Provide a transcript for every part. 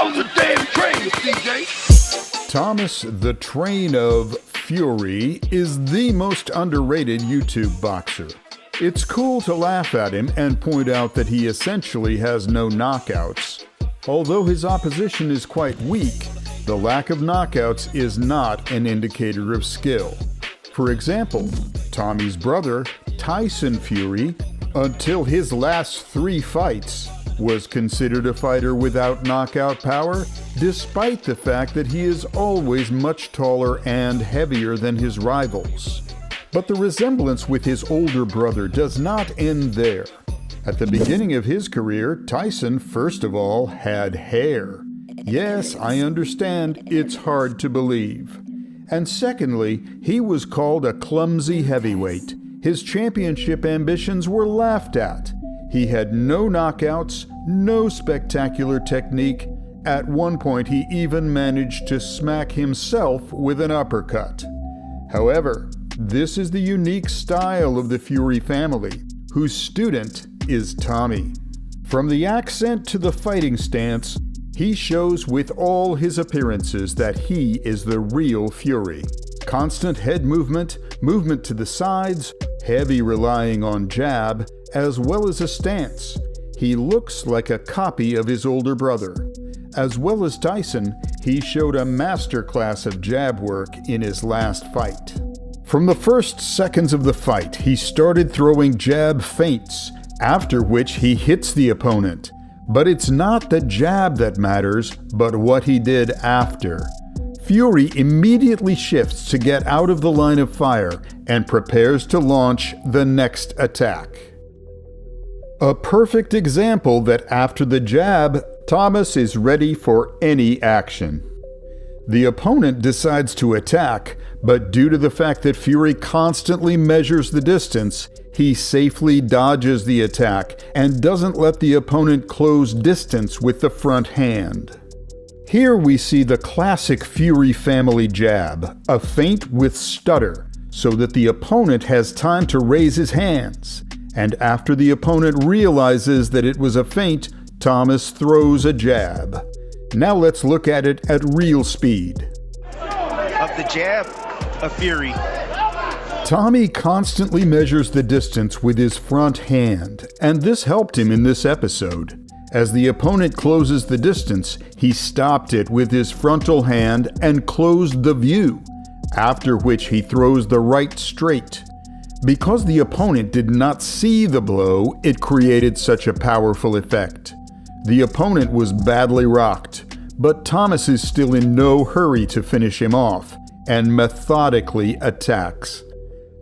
I was a damn train, CJ. Thomas the Train of Fury is the most underrated YouTube boxer. It's cool to laugh at him and point out that he essentially has no knockouts. Although his opposition is quite weak, the lack of knockouts is not an indicator of skill. For example, Tommy's brother, Tyson Fury, until his last 3 fights, was considered a fighter without knockout power, despite the fact that he is always much taller and heavier than his rivals. But the resemblance with his older brother does not end there. At the beginning of his career, Tyson, first of all, had hair. Yes, I understand, it's hard to believe. And secondly, he was called a clumsy heavyweight. His championship ambitions were laughed at. He had no knockouts, no spectacular technique. At one point, he even managed to smack himself with an uppercut. However, this is the unique style of the Fury family, whose student is Tommy. From the accent to the fighting stance, he shows with all his appearances that he is the real Fury. Constant head movement, movement to the sides, heavy relying on jab, as well as a stance. He looks like a copy of his older brother. As well as Tyson, he showed a masterclass of jab work in his last fight. From the first seconds of the fight, he started throwing jab feints, after which he hits the opponent. But it's not the jab that matters, but what he did after. Fury immediately shifts to get out of the line of fire and prepares to launch the next attack. A perfect example that after the jab, Thomas is ready for any action. The opponent decides to attack, but due to the fact that Fury constantly measures the distance, he safely dodges the attack and doesn't let the opponent close distance with the front hand. Here we see the classic Fury family jab, a feint with stutter, so that the opponent has time to raise his hands. And after the opponent realizes that it was a feint, Thomas throws a jab. Now let's look at it at real speed. Of the jab of Fury. Tommy constantly measures the distance with his front hand, and this helped him in this episode. As the opponent closes the distance, he stopped it with his frontal hand and closed the view, after which he throws the right straight. Because the opponent did not see the blow, it created such a powerful effect. The opponent was badly rocked, but Thomas is still in no hurry to finish him off, and methodically attacks.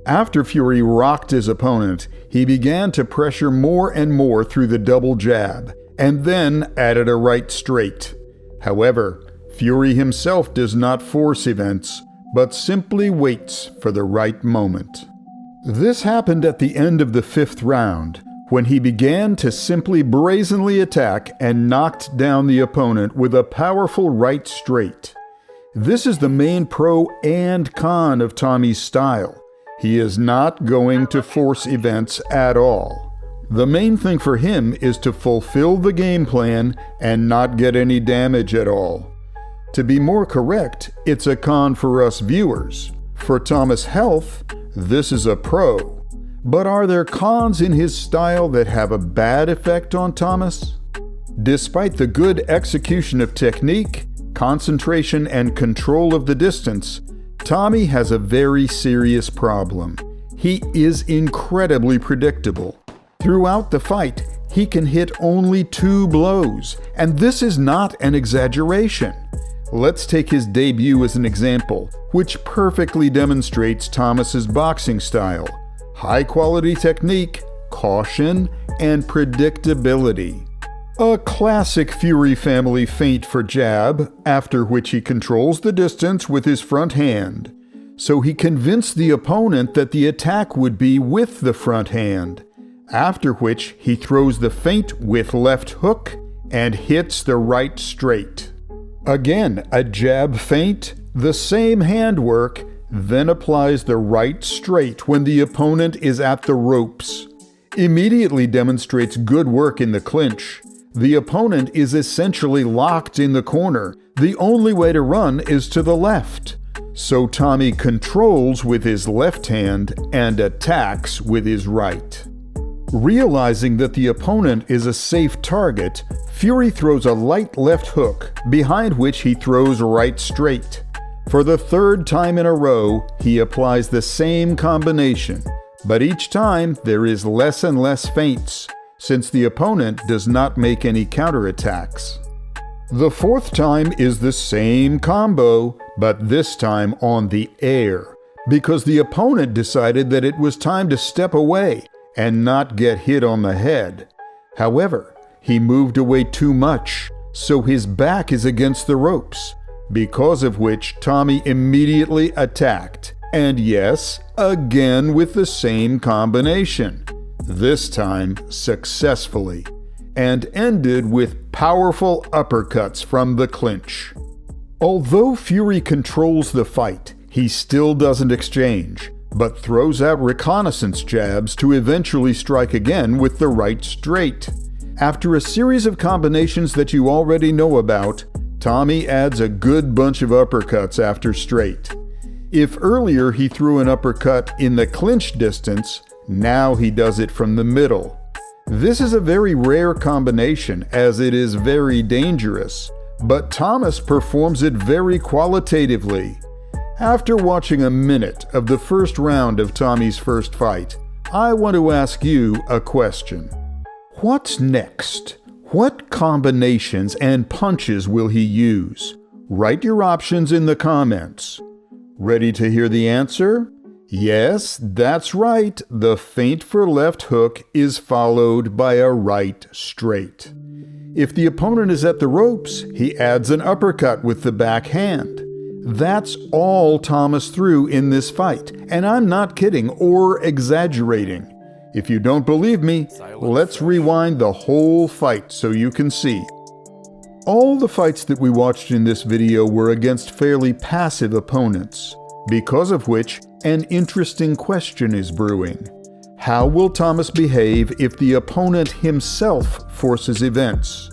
After Fury rocked his opponent, he began to pressure more and more through the double jab, and then added a right straight. However, Fury himself does not force events, but simply waits for the right moment. This happened at the end of the 5th round, when he began to simply brazenly attack and knocked down the opponent with a powerful right straight. This is the main pro and con of Tommy's style. He is not going to force events at all. The main thing for him is to fulfill the game plan and not get any damage at all. To be more correct, it's a con for us viewers. For Thomas' health, this is a pro. But are there cons in his style that have a bad effect on Thomas? Despite the good execution of technique, concentration, and control of the distance, Tommy has a very serious problem. He is incredibly predictable. Throughout the fight, he can hit only 2 blows, and this is not an exaggeration. Let's take his debut as an example, which perfectly demonstrates Thomas's boxing style. High-quality technique, caution, and predictability. A classic Fury family feint for jab, after which he controls the distance with his front hand. So he convinced the opponent that the attack would be with the front hand, after which he throws the feint with left hook and hits the right straight. Again, a jab feint, the same handwork, then applies the right straight when the opponent is at the ropes. Immediately demonstrates good work in the clinch. The opponent is essentially locked in the corner. The only way to run is to the left. So Tommy controls with his left hand and attacks with his right. Realizing that the opponent is a safe target, Fury throws a light left hook, behind which he throws right straight. For the third time in a row, he applies the same combination, but each time there is less and less feints, since the opponent does not make any counterattacks. The fourth time is the same combo, but this time on the air, because the opponent decided that it was time to step away and not get hit on the head. However, he moved away too much, so his back is against the ropes, because of which Tommy immediately attacked, and yes, again with the same combination, this time successfully, and ended with powerful uppercuts from the clinch. Although Fury controls the fight, he still doesn't exchange, but throws out reconnaissance jabs to eventually strike again with the right straight. After a series of combinations that you already know about, Tommy adds a good bunch of uppercuts after straight. If earlier he threw an uppercut in the clinch distance, now he does it from the middle. This is a very rare combination as it is very dangerous, but Thomas performs it very qualitatively. After watching a minute of the first round of Tommy's first fight, I want to ask you a question. What's next? What combinations and punches will he use? Write your options in the comments. Ready to hear the answer? Yes, that's right. The feint for left hook is followed by a right straight. If the opponent is at the ropes, he adds an uppercut with the back hand. That's all Thomas threw in this fight, and I'm not kidding or exaggerating. If you don't believe me, let's rewind the whole fight so you can see. All the fights that we watched in this video were against fairly passive opponents, because of which an interesting question is brewing. How will Thomas behave if the opponent himself forces events?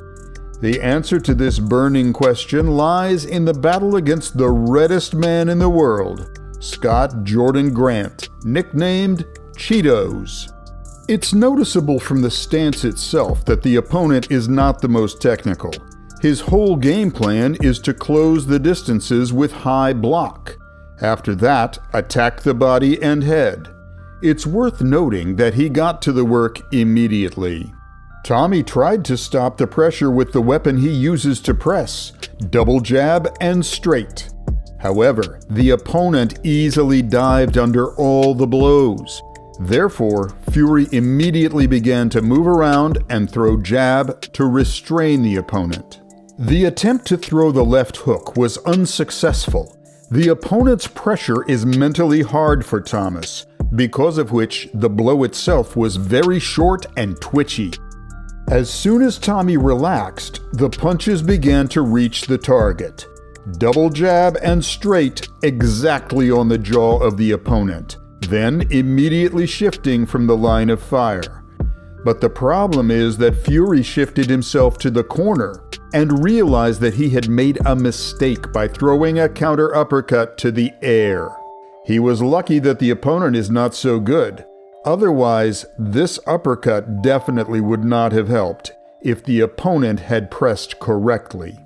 The answer to this burning question lies in the battle against the reddest man in the world, Scott Jordan Grant, nicknamed Cheetos. It's noticeable from the stance itself that the opponent is not the most technical. His whole game plan is to close the distances with high block. After that, attack the body and head. It's worth noting that he got to the work immediately. Tommy tried to stop the pressure with the weapon he uses to press, double jab and straight. However, the opponent easily dived under all the blows. Therefore, Fury immediately began to move around and throw jab to restrain the opponent. The attempt to throw the left hook was unsuccessful. The opponent's pressure is mentally hard for Thomas, because of which the blow itself was very short and twitchy. As soon as Tommy relaxed, the punches began to reach the target. Double jab and straight exactly on the jaw of the opponent, then immediately shifting from the line of fire. But the problem is that Fury shifted himself to the corner and realized that he had made a mistake by throwing a counter uppercut to the air. He was lucky that the opponent is not so good. Otherwise, this uppercut definitely would not have helped if the opponent had pressed correctly.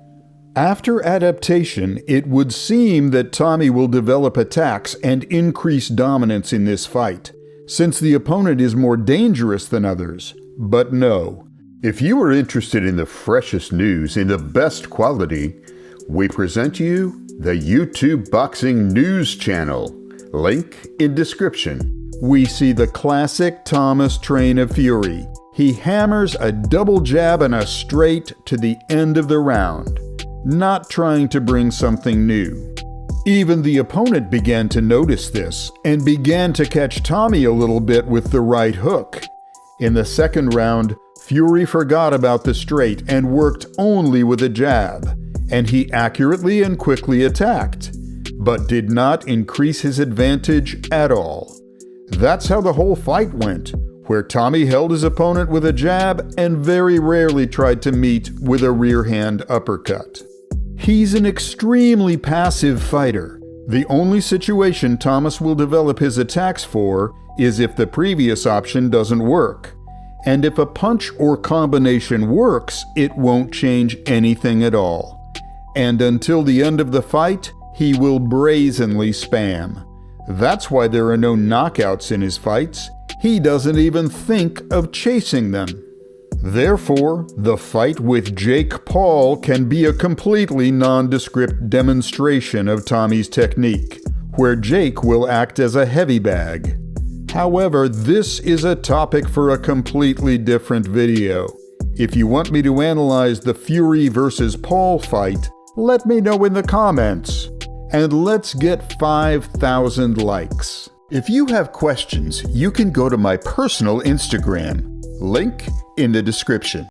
After adaptation, it would seem that Tommy will develop attacks and increase dominance in this fight, since the opponent is more dangerous than others. But no. If you are interested in the freshest news in the best quality, we present you the YouTube Boxing News Channel. Link in description. We see the classic Thomas train of fury. He hammers a double jab and a straight to the end of the round, not trying to bring something new. Even the opponent began to notice this and began to catch Tommy a little bit with the right hook. In the second round, Fury forgot about the straight and worked only with a jab, and he accurately and quickly attacked, but did not increase his advantage at all. That's how the whole fight went, where Tommy held his opponent with a jab and very rarely tried to meet with a rear hand uppercut. He's an extremely passive fighter. The only situation Thomas will develop his attacks for is if the previous option doesn't work. And if a punch or combination works, it won't change anything at all. And until the end of the fight, he will brazenly spam. That's why there are no knockouts in his fights. He doesn't even think of chasing them. Therefore, the fight with Jake Paul can be a completely nondescript demonstration of Tommy's technique, where Jake will act as a heavy bag. However, this is a topic for a completely different video. If you want me to analyze the Fury versus Paul fight, let me know in the comments. And let's get 5,000 likes. If you have questions, you can go to my personal Instagram. Link in the description.